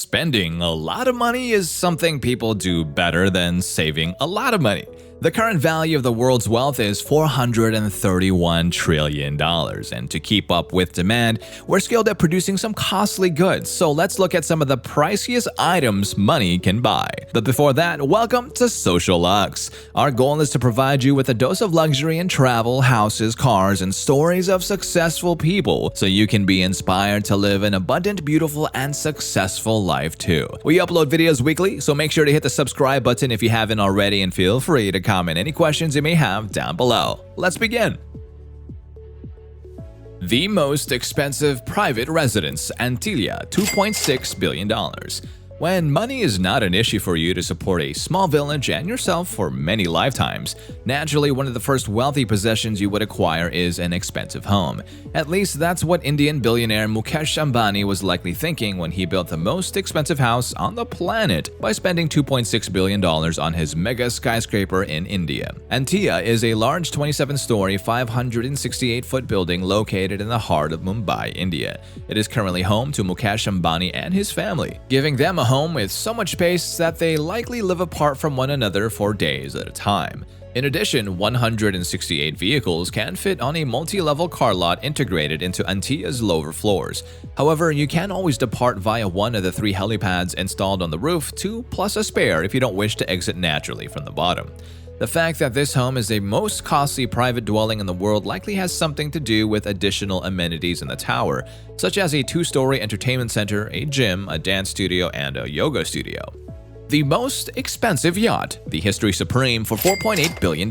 Spending a lot of money is something people do better than saving a lot of money. The current value of the world's wealth is $431 trillion, and to keep up with demand, we're skilled at producing some costly goods, so let's look at some of the priciest items money can buy. But before that, welcome to Socialuxe. Our goal is to provide you with a dose of luxury in travel, houses, cars, and stories of successful people, so you can be inspired to live an abundant, beautiful, and successful life too. We upload videos weekly, so make sure to hit the subscribe button if you haven't already, and feel free to comment any questions you may have down below. Let's begin. The most expensive private residence, Antillia, $2.6 billion. When money is not an issue for you to support a small village and yourself for many lifetimes, naturally one of the first wealthy possessions you would acquire is an expensive home. At least that's what Indian billionaire Mukesh Ambani was likely thinking when he built the most expensive house on the planet by spending $2.6 billion on his mega skyscraper in India. Antillia is a large 27-story, 568-foot building located in the heart of Mumbai, India. It is currently home to Mukesh Ambani and his family, giving them a home with so much space that they likely live apart from one another for days at a time. In addition, 168 vehicles can fit on a multi-level car lot integrated into Antillia's lower floors. However, you can always depart via one of the 3 helipads installed on the roof, 2 plus a spare if you don't wish to exit naturally from the bottom. The fact that this home is the most costly private dwelling in the world likely has something to do with additional amenities in the tower, such as a 2-story entertainment center, a gym, a dance studio, and a yoga studio. The most expensive yacht, the History Supreme, for $4.8 billion.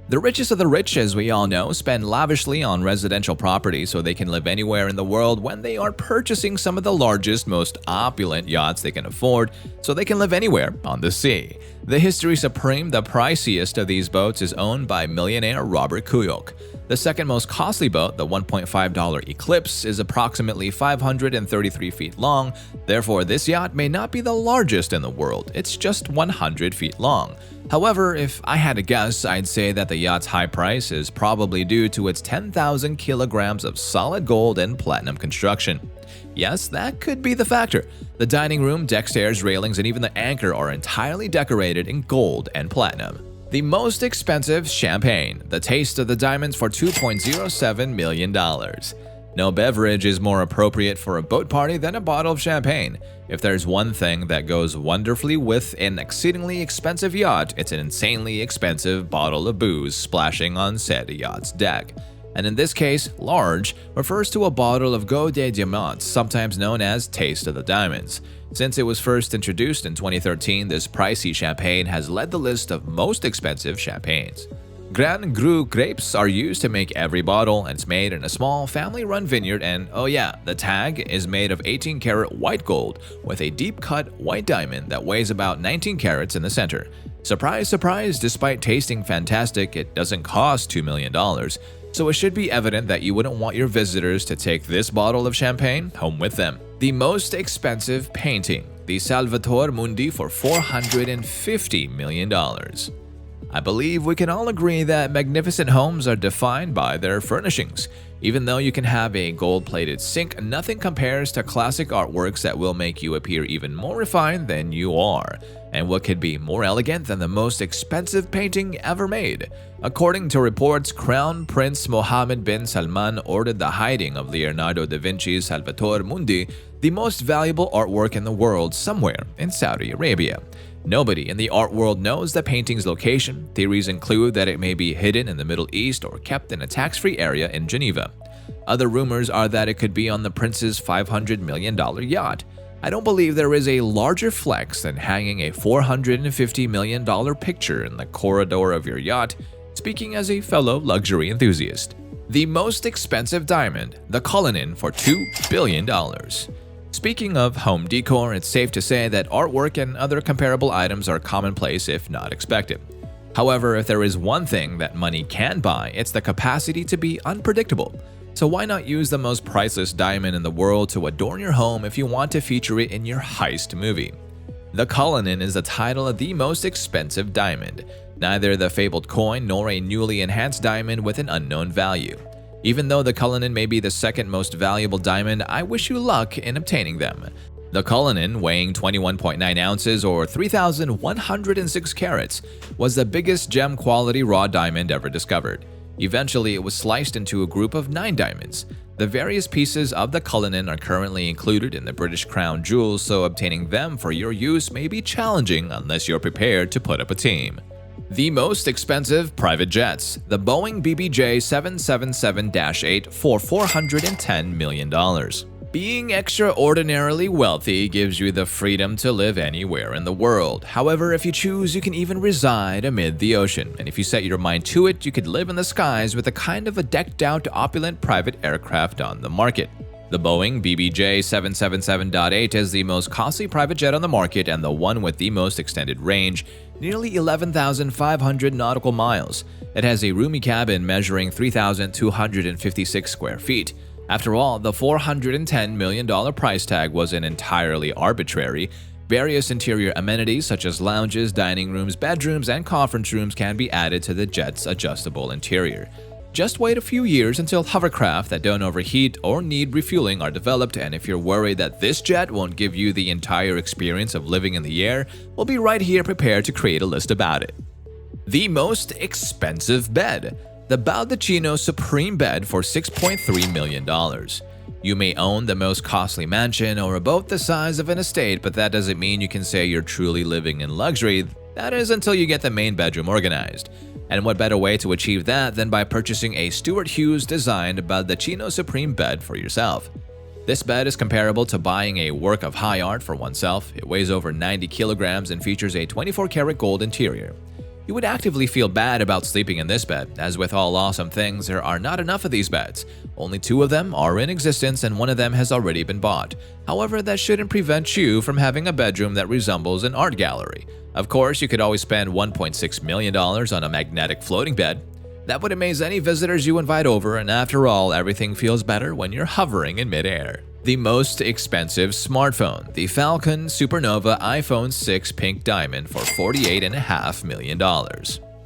The richest of the rich, as we all know, spend lavishly on residential property so they can live anywhere in the world when they are purchasing some of the largest, most opulent yachts they can afford so they can live anywhere on the sea. The History Supreme, the priciest of these boats, is owned by millionaire Robert Kuyok. The second most costly boat, the $1.5 Eclipse, is approximately 533 feet long. Therefore, this yacht may not be the largest in the world. It's just 100 feet long. However, if I had to guess, I'd say that the yacht's high price is probably due to its 10,000 kilograms of solid gold and platinum construction. Yes, that could be the factor. The dining room, deck stairs, railings, and even the anchor are entirely decorated in gold and platinum. The most expensive champagne, the Taste of the Diamonds, for $2.07 million. No beverage is more appropriate for a boat party than a bottle of champagne. If there's one thing that goes wonderfully with an exceedingly expensive yacht, it's an insanely expensive bottle of booze splashing on said yacht's deck. And in this case, large refers to a bottle of Goût des Diamants, sometimes known as Taste of the Diamonds. Since it was first introduced in 2013, this pricey champagne has led the list of most expensive champagnes. Grand Cru grapes are used to make every bottle, and it's made in a small family-run vineyard, and oh yeah, the tag is made of 18-karat white gold with a deep-cut white diamond that weighs about 19 carats in the center. Surprise, surprise, despite tasting fantastic, it doesn't cost $2 million. So it should be evident that you wouldn't want your visitors to take this bottle of champagne home with them. The most expensive painting, the Salvator Mundi, for $450 million. I believe we can all agree that magnificent homes are defined by their furnishings. Even though you can have a gold-plated sink, nothing compares to classic artworks that will make you appear even more refined than you are. And what could be more elegant than the most expensive painting ever made? According to reports, Crown Prince Mohammed bin Salman ordered the hiding of Leonardo da Vinci's Salvator Mundi, the most valuable artwork in the world, somewhere in Saudi Arabia. Nobody in the art world knows the painting's location. Theories include that it may be hidden in the Middle East or kept in a tax-free area in Geneva. Other rumors are that it could be on the prince's $500 million yacht. I don't believe there is a larger flex than hanging a $450 million picture in the corridor of your yacht, speaking as a fellow luxury enthusiast. The most expensive diamond, the Cullinan, for $2 billion. Speaking of home decor, it's safe to say that artwork and other comparable items are commonplace if not expected. However, if there is one thing that money can buy, it's the capacity to be unpredictable. So why not use the most priceless diamond in the world to adorn your home if you want to feature it in your heist movie? The Cullinan is the title of the most expensive diamond, neither the fabled coin nor a newly enhanced diamond with an unknown value. Even though the Cullinan may be the second most valuable diamond, I wish you luck in obtaining them. The Cullinan, weighing 21.9 ounces or 3,106 carats, was the biggest gem-quality raw diamond ever discovered. Eventually, it was sliced into a group of 9 diamonds. The various pieces of the Cullinan are currently included in the British Crown Jewels, so obtaining them for your use may be challenging unless you're prepared to put up a team. The most expensive private jets, the Boeing BBJ 777-8 for $410 million. Being extraordinarily wealthy gives you the freedom to live anywhere in the world. However, if you choose, you can even reside amid the ocean. And if you set your mind to it, you could live in the skies with a kind of a decked-out, opulent private aircraft on the market. The Boeing BBJ 777-8 is the most costly private jet on the market and the one with the most extended range, nearly 11,500 nautical miles. It has a roomy cabin measuring 3,256 square feet. After all, the $410 million price tag wasn't entirely arbitrary. Various interior amenities such as lounges, dining rooms, bedrooms, and conference rooms can be added to the jet's adjustable interior. Just wait a few years until hovercraft that don't overheat or need refueling are developed, and if you're worried that this jet won't give you the entire experience of living in the air, we'll be right here prepared to create a list about it. The most expensive bed. The Baldacchino Supreme Bed for $6.3 million. You may own the most costly mansion or a boat the size of an estate, but that doesn't mean you can say you're truly living in luxury. That is until you get the main bedroom organized. And what better way to achieve that than by purchasing a Stuart Hughes designed Baldacchino Supreme Bed for yourself. This bed is comparable to buying a work of high art for oneself. It weighs over 90 kilograms and features a 24-karat gold interior. You would actively feel bad about sleeping in this bed. As with all awesome things, there are not enough of these beds. Only 2 of them are in existence and one of them has already been bought. However, that shouldn't prevent you from having a bedroom that resembles an art gallery. Of course, you could always spend $1.6 million on a magnetic floating bed. That would amaze any visitors you invite over, and after all, everything feels better when you're hovering in midair. The most expensive smartphone, the Falcon Supernova iPhone 6 Pink Diamond for $48.5 million.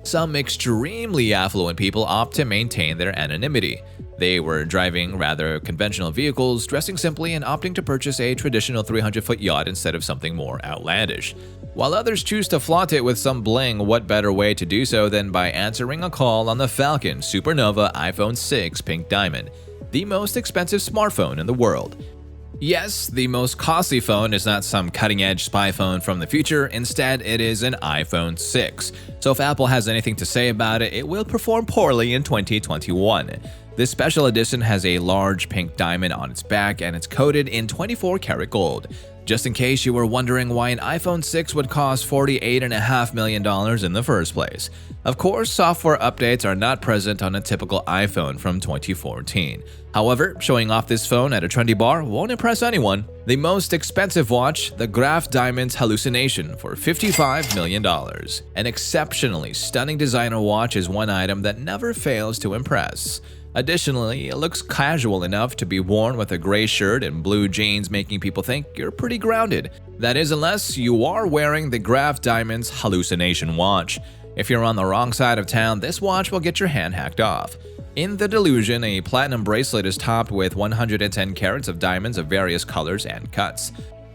Some extremely affluent people opt to maintain their anonymity. They were driving rather conventional vehicles, dressing simply, and opting to purchase a traditional 300-foot yacht instead of something more outlandish. While others choose to flaunt it with some bling, what better way to do so than by answering a call on the Falcon Supernova iPhone 6 Pink Diamond, the most expensive smartphone in the world. Yes, the most costly phone is not some cutting-edge spy phone from the future. Instead, it is an iPhone 6. So if Apple has anything to say about it, it will perform poorly in 2021. This special edition has a large pink diamond on its back and it's coated in 24-karat gold. Just in case you were wondering why an iPhone 6 would cost $48.5 million in the first place. Of course, software updates are not present on a typical iPhone from 2014. However, showing off this phone at a trendy bar won't impress anyone. The most expensive watch, the Graf Diamonds Hallucination for $55 million. An exceptionally stunning designer watch is one item that never fails to impress. Additionally, it looks casual enough to be worn with a gray shirt and blue jeans, making people think you're pretty grounded. That is, unless you are wearing the Graf Diamonds Hallucination watch. If you're on the wrong side of town, this watch will get your hand hacked off. In the delusion, a platinum bracelet is topped with 110 carats of diamonds of various colors and cuts.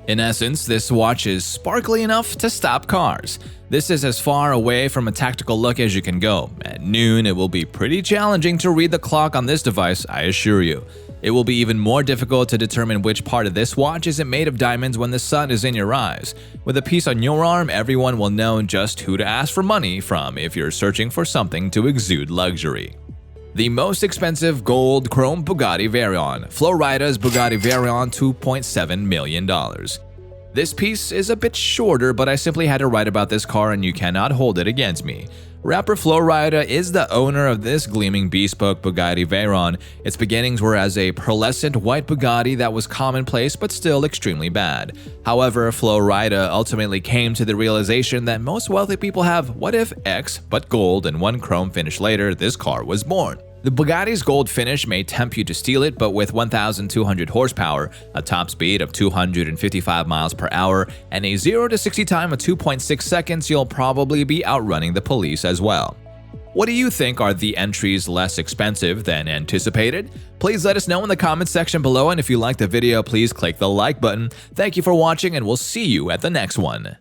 In essence, this watch is sparkly enough to stop cars. This is as far away from a tactical look as you can go. At noon, it will be pretty challenging to read the clock on this device, I assure you. It will be even more difficult to determine which part of this watch isn't made of diamonds when the sun is in your eyes. With a piece on your arm, everyone will know just who to ask for money from if you're searching for something to exude luxury. The most expensive gold chrome Bugatti Veyron, Flowrida's Bugatti Veyron, $2.7 million. This piece is a bit shorter, but I simply had to write about this car and you cannot hold it against me. Rapper Flowrida is the owner of this gleaming bespoke Bugatti Veyron. Its beginnings were as a pearlescent white Bugatti that was commonplace but still extremely bad. However, Flowrida ultimately came to the realization that most wealthy people have what if X but gold, and one chrome finish later, this car was born. The Bugatti's gold finish may tempt you to steal it, but with 1,200 horsepower, a top speed of 255 miles per hour, and a 0 to 60 time of 2.6 seconds, you'll probably be outrunning the police as well. What do you think are the entries less expensive than anticipated? Please let us know in the comments section below, and if you liked the video, please click the like button. Thank you for watching, and we'll see you at the next one.